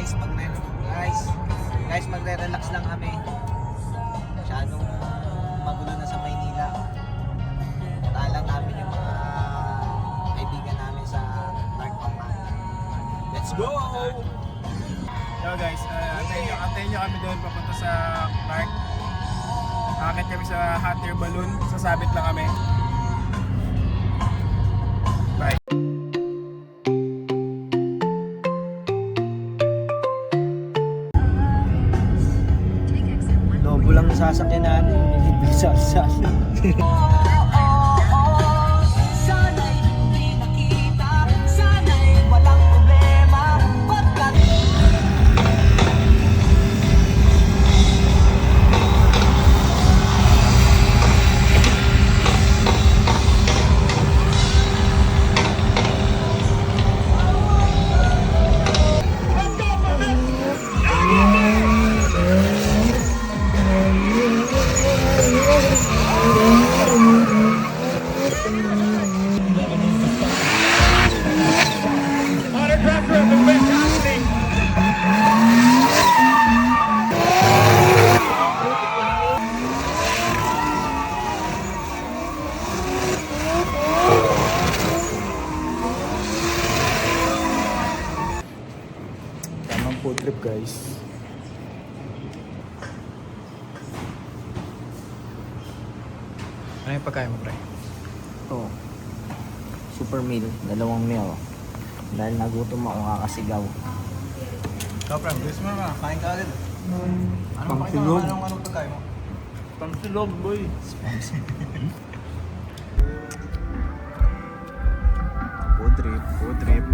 Guys, magre-relax lang kami. Masyadong magulo na sa Maynila. Talang namin yung mga kaibigan namin sa Dark Pampanga. Let's go! Yo guys, antayin nyo kami doon papunta sa park. Akit kami sa hot air balloon. Sasabit lang kami. Bye. Lobo lang yung sasakyan natin. Hindi sasakyan. Sana'y hindi nakita, sana'y walang problema, pagkat Tamang food trip guys. Ano yung pagkain mo, pre? Ito. Super meal. 2 meal. Dahil nagutom ako kakasigaw. Ikaw, pre, gusto mo naman. Kain ka agad. Pangsilog. Anong pagkain mo? Pangsilog, boy. Food trip, food trip.